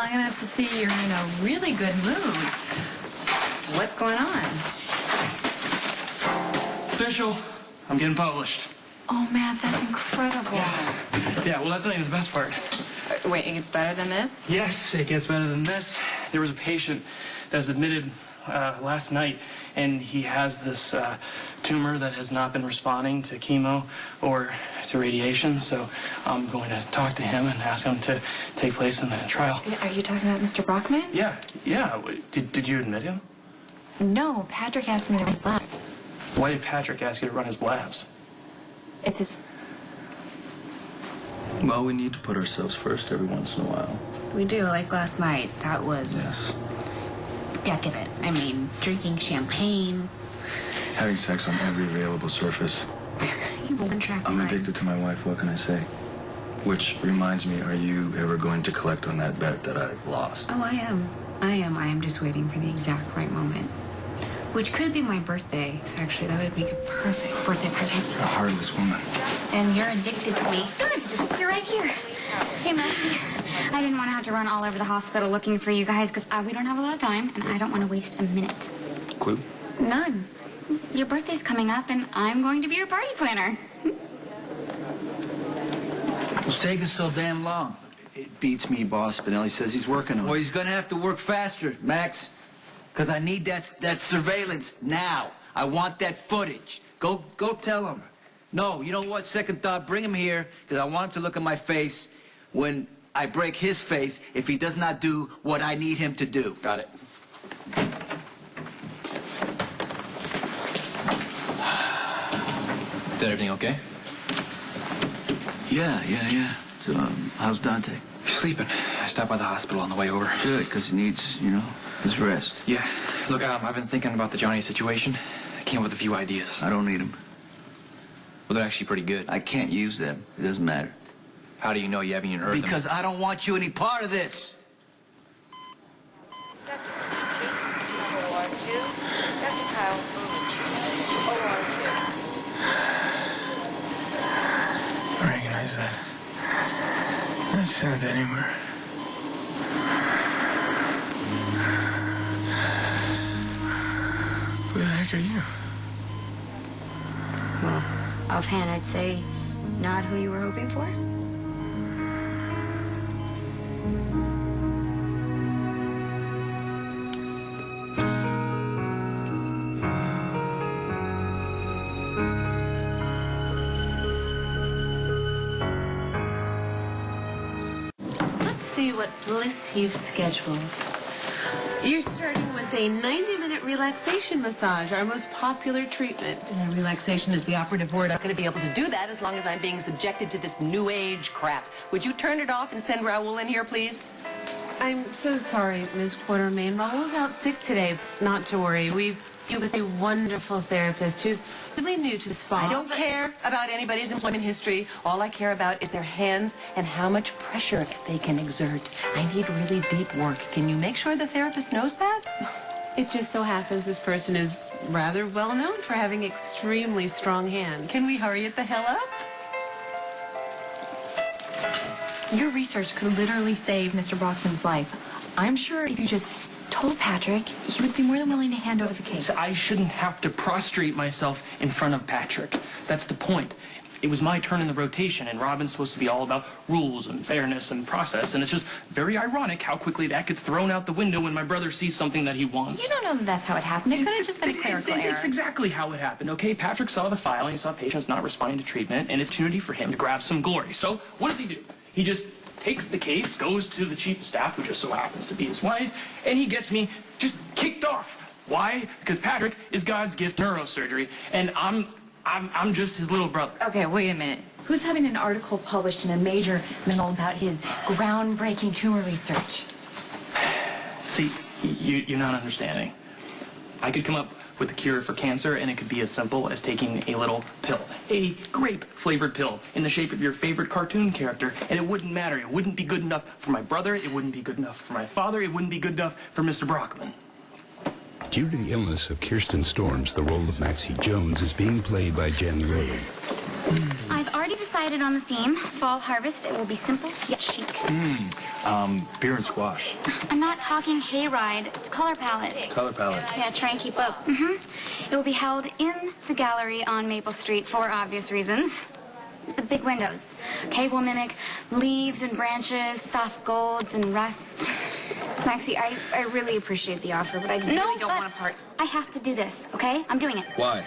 long enough to see you're in a really good mood. What's going on? It's official. I'm getting published. Oh, Matt, that's incredible. Yeah, well, that's not even the best part. Wait, it gets better than this? Yes, it gets better than this. There was a patient that was admitted last night, and he has this tumor that has not been responding to chemo or to radiation, so I'm going to talk to him and ask him to take place in the trial. Are you talking about Mr. Brockman? Yeah. Did you admit him? No, Patrick asked me to run his labs. Why did Patrick ask you to run his labs? It's his... Well, we need to put ourselves first every once in a while. We do, like last night. That was... Yes. decadent. I mean, drinking champagne. Having sex on every available surface. I'm addicted to my wife, what can I say? Which reminds me, are you ever going to collect on that bet that I lost? Oh, I am. I am just waiting for the exact right moment. Which could be my birthday, actually. That would make a perfect birthday present. You're a heartless woman. And you're addicted to me. Good, just you're right here. Hey, Maxie. I didn't want to have to run all over the hospital looking for you guys because we don't have a lot of time, and I don't want to waste a minute. Clue? None. Your birthday's coming up, and I'm going to be your party planner. What's taking so damn long? It beats me, boss. Spinelli says he's working on it. Well, he's gonna have to work faster, Max. Because I need that surveillance now. I want that footage. Go tell him. No, you know what? Second thought, bring him here, because I want him to look at my face when I break his face if he does not do what I need him to do. Got it. Is everything okay? Yeah. So, how's Dante? He's sleeping. I stopped by the hospital on the way over. Good, because he needs, his rest. Yeah. Look, I've been thinking about the Johnny situation. I came up with a few ideas. I don't need him. Well, they're actually pretty good. I can't use them. It doesn't matter. How do you know you haven't even heard them? Because I don't want you any part of this. I recognize that. Not sent anywhere. Who the heck are you? Well, offhand, I'd say not who you were hoping for. Let's see what bliss you've scheduled. You're starting with a 90-minute relaxation massage, our most popular treatment. Relaxation is the operative word. I'm going to be able to do that as long as I'm being subjected to this new age crap. Would you turn it off and send Raoul in here, please? I'm so sorry, Ms. Quartermain. Raul's out sick today. Not to worry. We've with a wonderful therapist who's really new to the spa. I don't care about anybody's employment history. All I care about is their hands and how much pressure they can exert. I need really deep work. Can you make sure the therapist knows that? It just so happens this person is rather well known for having extremely strong hands. Can we hurry it the hell up? Your research could literally save Mr. Brockman's life. I'm sure if you just told Patrick, he would be more than willing to hand over the case. So I shouldn't have to prostrate myself in front of Patrick. That's the point. It was my turn in the rotation, and Robin's supposed to be all about rules and fairness and process, and it's just very ironic how quickly that gets thrown out the window when my brother sees something that he wants. You don't know that that's how it happened. It could have just been a clerical error. It's exactly how it happened, okay? Patrick saw the file, and he saw patients not responding to treatment, and it's an opportunity for him to grab some glory. So what does he do? He just takes the case, goes to the chief of staff, who just so happens to be his wife, and he gets me just kicked off. Why? Because Patrick is God's gift to neurosurgery, and I'm just his little brother. Okay, wait a minute. Who's having an article published in a major journal about his groundbreaking tumor research? See, you're not understanding. I could come up with a cure for cancer, and it could be as simple as taking a little pill. A grape-flavored pill in the shape of your favorite cartoon character, and it wouldn't matter. It wouldn't be good enough for my brother, it wouldn't be good enough for my father, it wouldn't be good enough for Mr. Brockman. Due to the illness of Kirsten Storms, the role of Maxie Jones is being played by Jen Lilly. I've already decided on the theme. Fall harvest. It will be simple yet chic. Beer and squash. I'm not talking hayride. It's color palette. Color palette. Yeah, try and keep up. It will be held in the gallery on Maple Street for obvious reasons. The big windows. Okay, will mimic leaves and branches, soft golds and rust. Maxie, I really appreciate the offer, but I really don't want to part. I have to do this, okay? I'm doing it. Why?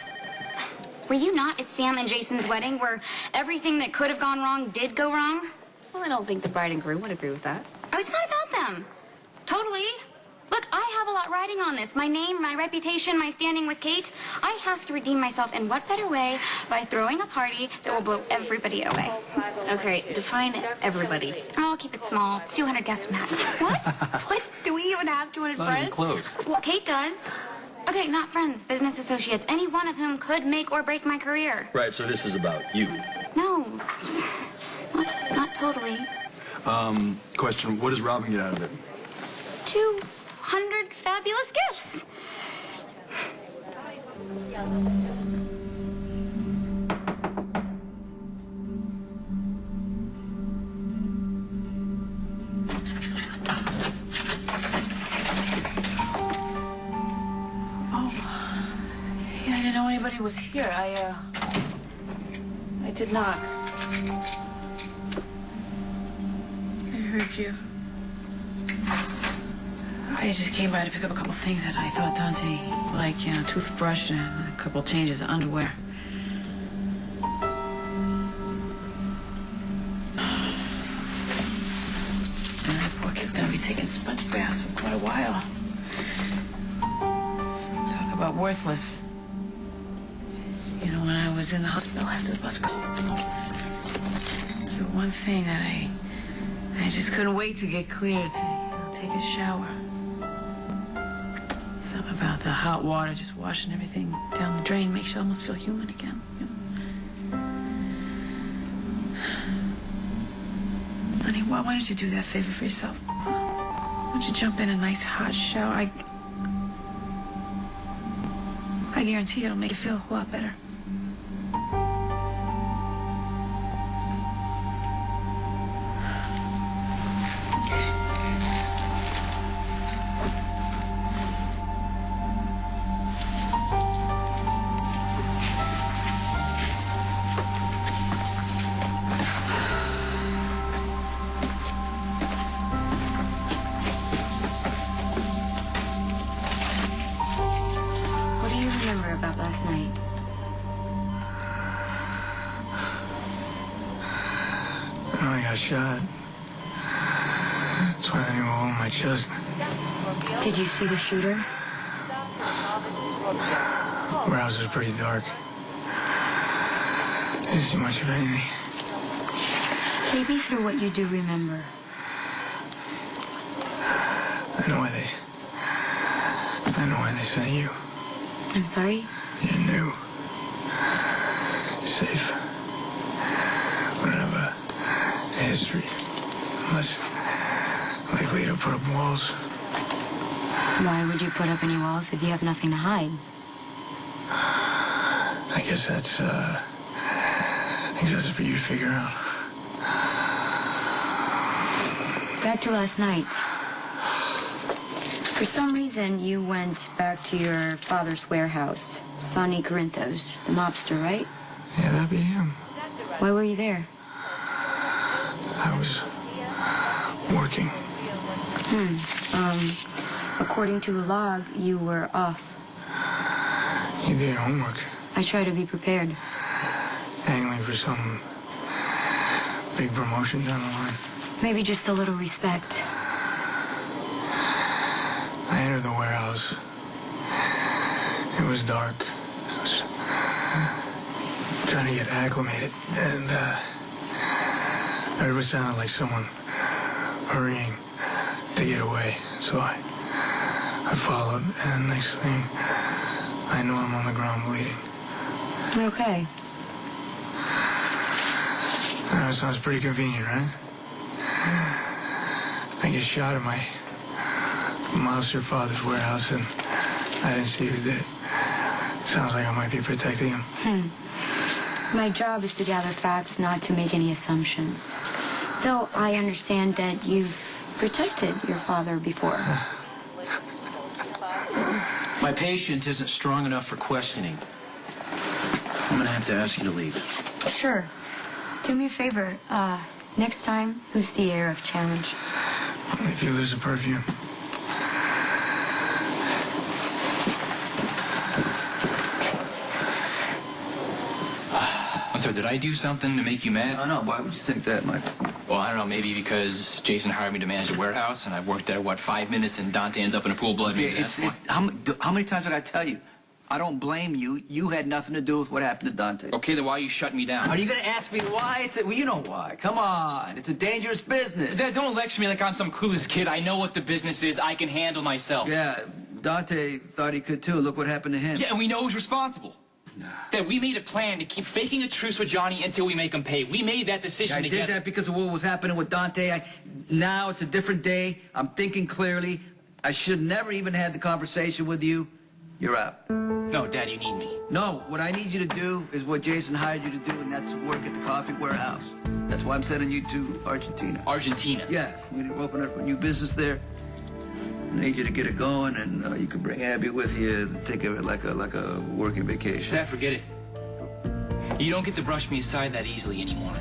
Were you not at Sam and Jason's wedding where everything that could have gone wrong did go wrong? Well, I don't think the bride and groom would agree with that. Oh, it's not about them. Totally. Look, I have a lot riding on this. My name, my reputation, my standing with Kate. I have to redeem myself, and what better way by throwing a party that will blow everybody away. Okay, define everybody. I'll keep it small. 200 guests max. What? What? Do we even have 200 Not even close. Well, Kate does. Okay, not friends, business associates, any one of whom could make or break my career. Right, so this is about you. No, not totally. Question, what does Robin get out of it? 200 fabulous gifts. Yeah, I didn't know anybody was here. I did not. I heard you. I just came by to pick up a couple things that I thought Dante, like, you know, toothbrush and a couple changes of underwear. And that poor kid's gonna be taking sponge baths for quite a while. Talk about worthless. You know, when I was in the hospital after the bus call, it was the one thing that I just couldn't wait to get clear to, you know, take a shower. Something about the hot water just washing everything down the drain makes you almost feel human again. You know? Honey, why don't you do that favor for yourself? Why don't you jump in a nice hot shower? I guarantee it'll make you feel a whole lot better. Remember about last night? I know I got shot. That's why I knew all in my chest. Did you see the shooter? Warehouse was pretty dark. Didn't see much of anything. Take me through what you do remember. I know why they sent you. I'm sorry? You're new. Safe. We don't have a history. Less likely to put up walls. Why would you put up any walls if you have nothing to hide? I guess that's for you to figure out. Back to last night. For some reason, you went back to your father's warehouse, Sonny Corinthos, the mobster, right? Yeah, that'd be him. Why were you there? I was working. According to the log, you were off. You did your homework. I try to be prepared. Angling for some big promotion down the line. Maybe just a little respect. I entered the warehouse. It was dark. I was trying to get acclimated, and I heard what sounded like someone hurrying to get away. So I followed, and next thing I know, I'm on the ground bleeding. Okay. That sounds pretty convenient, right? I get shot at my mobster father's warehouse, and I didn't see who did it. Sounds like I might be protecting him. My job is to gather facts, not to make any assumptions. Though I understand that you've protected your father before. My patient isn't strong enough for questioning. I'm gonna have to ask you to leave. Sure. Do me a favor. Next time, lose the air of challenge. If you lose a perfume. So did I do something to make you mad? I don't know. Why would you think that, Michael? Well, I don't know. Maybe because Jason hired me to manage a warehouse, and I worked there, 5 minutes, and Dante ends up in a pool of blood. Maybe that's why. How many times did I tell you? I don't blame you. You had nothing to do with what happened to Dante. Okay, then why are you shutting me down? Are you going to ask me why? Well, you know why. Come on. It's a dangerous business. Dad, don't lecture me like I'm some clueless kid. I know what the business is. I can handle myself. Yeah, Dante thought he could, too. Look what happened to him. Yeah, and we know who's responsible. Dad, we made a plan to keep faking a truce with Johnny until we make him pay. We made that decision together. I did that because of what was happening with Dante. Now it's a different day. I'm thinking clearly. I should never even had the conversation with you. You're out. No, Dad, you need me. No, what I need you to do is what Jason hired you to do, and that's work at the coffee warehouse. That's why I'm sending you to Argentina. Argentina? Yeah, we're going to open up a new business there. I need you to get it going, and you can bring Abby with you and take it like a working vacation. Dad, forget it. You don't get to brush me aside that easily anymore.